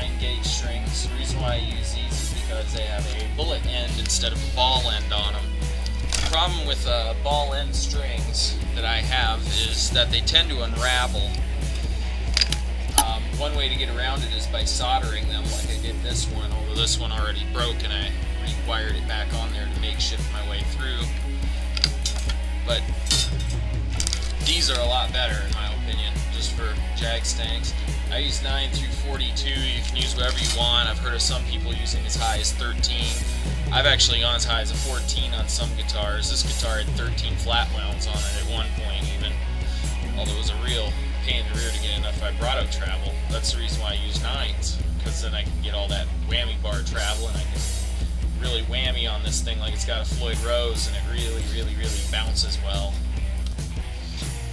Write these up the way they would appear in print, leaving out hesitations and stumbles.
9-gauge strings. The reason why I use these is because they have a bullet end instead of a ball end on them. The problem with ball end strings that I have is that they tend to unravel. One way to get around it is by soldering them, like I did this one, although this one already broke and I rewired it back on there to makeshift my way through. But these are a lot better in my opinion, just for Jag Stangs. I use 9 through 42, you can use whatever you want. I've heard of some people using as high as 13. I've actually gone as high as a 14 on some guitars. This guitar had 13 flat wounds on it at one point even, although it was a real pain in the rear to get enough vibrato travel. That's the reason why I use 9s, because then I can get all that whammy bar travel and I can really whammy on this thing like it's got a Floyd Rose, and it really bounces well.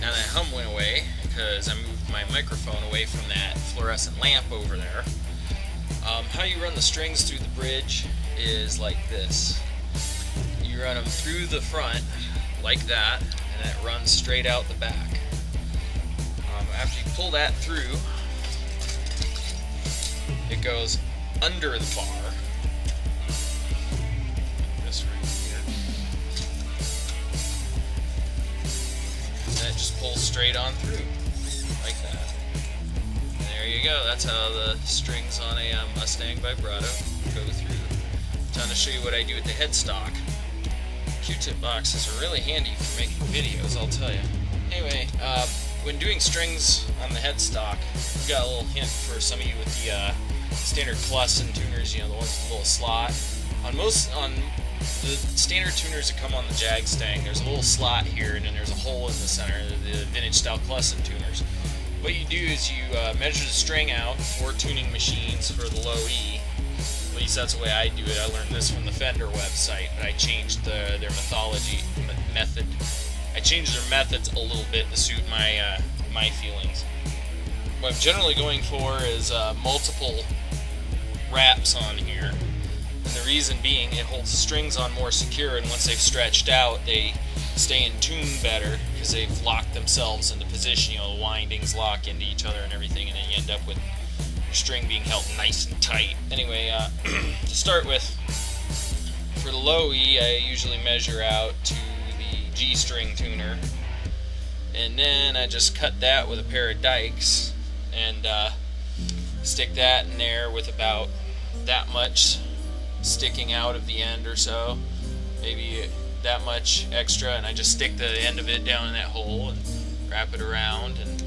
Now that hum went away because I moved my microphone away from that fluorescent lamp over there. How you run the strings through the bridge is like this. You run them through the front like that, and it runs straight out the back. After you pull that through, it goes under the bar. This right here. And then it just pulls straight on through, like that. And there you go. That's how the strings on a Mustang Vibrato go through. I'm trying to show you what I do with the headstock. Q-tip boxes are really handy for making videos, I'll tell you. Anyway, when doing strings on the headstock, we've got a little hint for some of you with the standard plus and tuners, you know, the ones with a little slot. On the standard tuners that come on the Jag Stang, there's a little slot here, and then there's a hole in the center, the vintage style Clussen tuners. What you do is you measure the string out for tuning machines for the low E. At least that's the way I do it. I learned this from the Fender website, but I changed their method. I changed their methods a little bit to suit my feelings. What I'm generally going for is multiple wraps on here, and the reason being it holds the strings on more secure, and once they've stretched out they stay in tune better because they've locked themselves into position. You know, the windings lock into each other and everything, and then you end up with your string being held nice and tight. Anyway, to start with, for the low E I usually measure out to G string tuner, and then I just cut that with a pair of dikes and stick that in there with about that much sticking out of the end or so, maybe that much extra, and I just stick the end of it down in that hole and wrap it around, and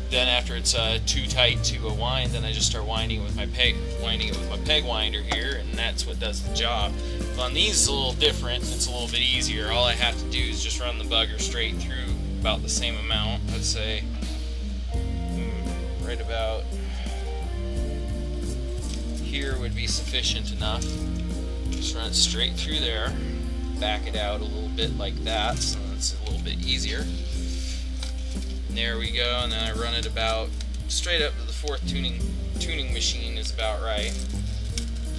then after it's too tight to wind, then I just start winding it with my peg winder here, and that's what does the job. On these it's a little different, it's a little bit easier. All I have to do is just run the bugger straight through about the same amount. Let's say right about here would be sufficient enough. Just run it straight through there, back it out a little bit like that, so it's a little bit easier. And there we go, and then I run it about straight up to the fourth tuning machine is about right.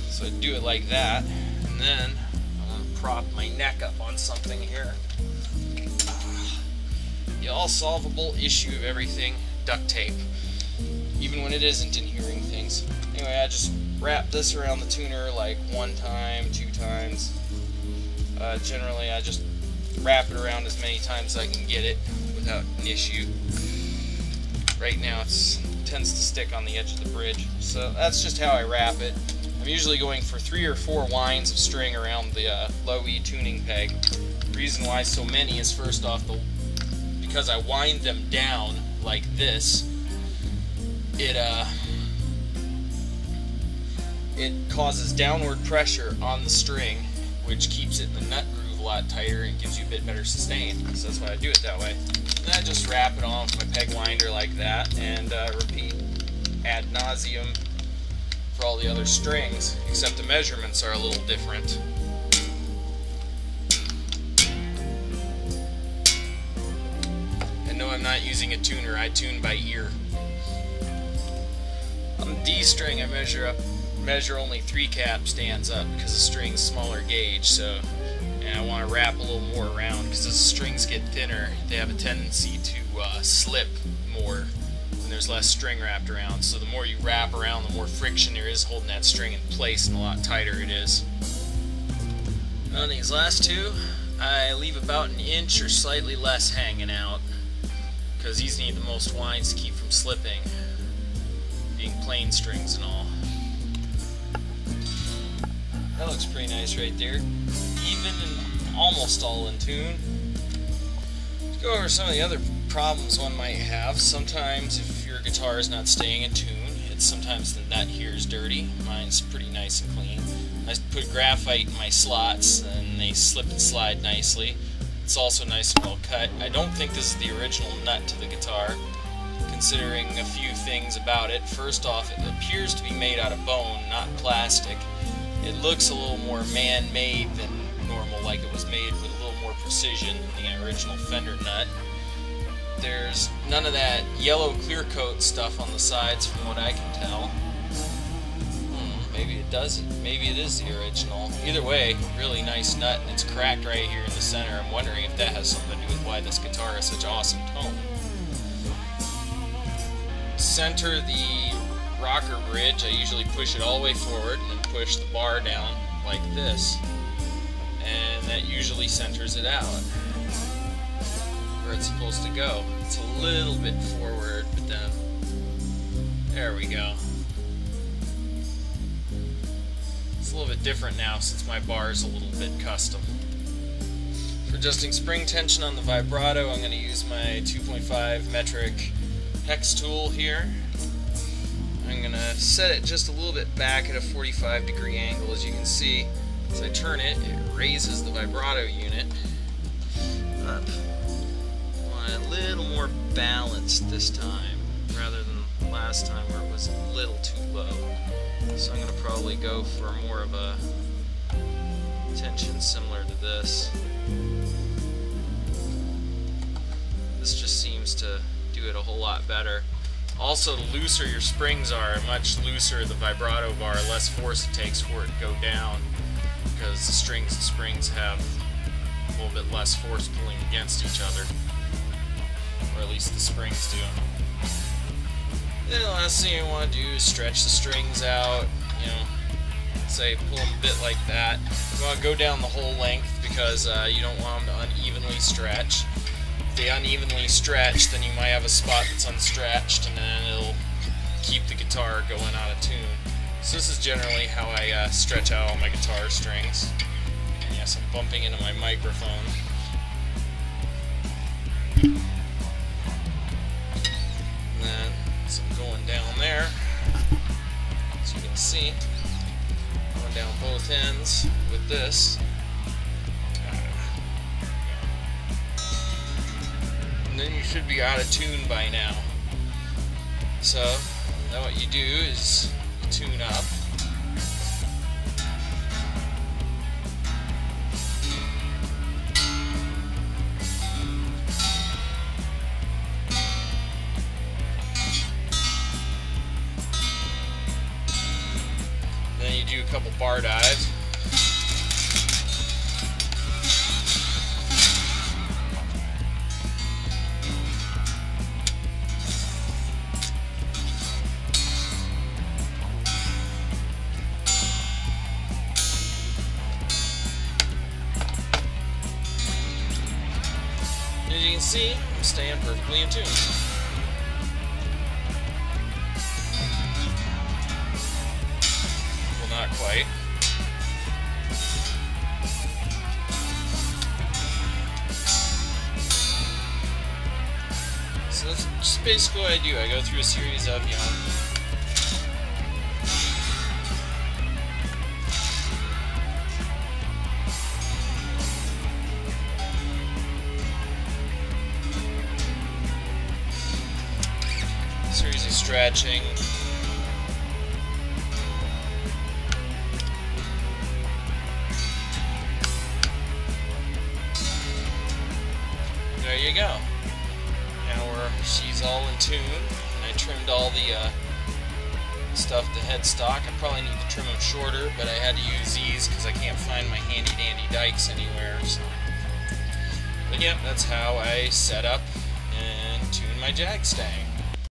So I do it like that, and then I'm going to prop my neck up on something here. The all-solvable issue of everything, duct tape. Even when it isn't in hearing things. Anyway, I just wrap this around the tuner like 1 time, 2 times. Generally I just wrap it around as many times as I can get it without an issue. Right now it tends to stick on the edge of the bridge, so that's just how I wrap it. I'm usually going for 3 or 4 winds of string around the low E tuning peg. The reason why so many is, first off, because I wind them down like this, it causes downward pressure on the string, which keeps it in the nut groove a lot tighter and gives you a bit better sustain. So that's why I do it that way. And I just wrap it on with my peg winder like that, and repeat ad nauseum for all the other strings, except the measurements are a little different. And no, I'm not using a tuner, I tune by ear. On the D string I measure only 3 cap stands up because the string's smaller gauge, so and I want to wrap a little more around because as the strings get thinner they have a tendency to slip more when there's less string wrapped around. So the more you wrap around, the more friction there is holding that string in place, and a lot tighter it is. On these last two, I leave about an inch or slightly less hanging out, because these need the most winds to keep from slipping, being plain strings and all. That looks pretty nice right there. Even and almost all in tune. Let's go over some of the other problems one might have. Sometimes if your guitar is not staying in tune, sometimes the nut here is dirty. Mine's pretty nice and clean. I put graphite in my slots and they slip and slide nicely. It's also nice and well cut. I don't think this is the original nut to the guitar, considering a few things about it. First off, it appears to be made out of bone, not plastic. It looks a little more man-made than normal, like it was made with a little more precision than the original Fender nut. There's none of that yellow clear coat stuff on the sides from what I can tell. Maybe it doesn't. Maybe it is the original. Either way, really nice nut, and it's cracked right here in the center. I'm wondering if that has something to do with why this guitar has such awesome tone. Center the rocker bridge, I usually push it all the way forward and then push the bar down like this. And that usually centers it out where it's supposed to go. It's a little bit forward, but then there we go. It's a little bit different now since my bar is a little bit custom. For adjusting spring tension on the vibrato, I'm going to use my 2.5 metric hex tool here. I'm going to set it just a little bit back at a 45-degree angle. As you can see, as I turn it, it raises the vibrato unit up. A little more balanced this time rather than last time where it was a little too low. So I'm going to probably go for more of a tension similar to this. This just seems to do it a whole lot better. Also, the looser your springs are, much looser the vibrato bar, less force it takes for it to go down, because the strings and springs have a little bit less force pulling against each other. Or at least the springs do. Then the last thing you want to do is stretch the strings out. You know, say pull them a bit like that. You want to go down the whole length because you don't want them to unevenly stretch. If they unevenly stretch, then you might have a spot that's unstretched, and then it'll keep the guitar going out of tune. So this is generally how I stretch out all my guitar strings. And yes, I'm bumping into my microphone. Going down there, as you can see, going down both ends with this. And then you should be out of tune by now. So, now what you do is tune up. Then you do a couple bar dives. As you can see, I'm staying perfectly in tune. Not quite. So that's just basically what I do. I go through a series of, series of stretching. There you go. Now she's all in tune, and I trimmed all the stuff to headstock. I probably need to trim them shorter, but I had to use these because I can't find my handy dandy dikes anywhere. So. But yep, that's how I set up and tune my Jag Stang.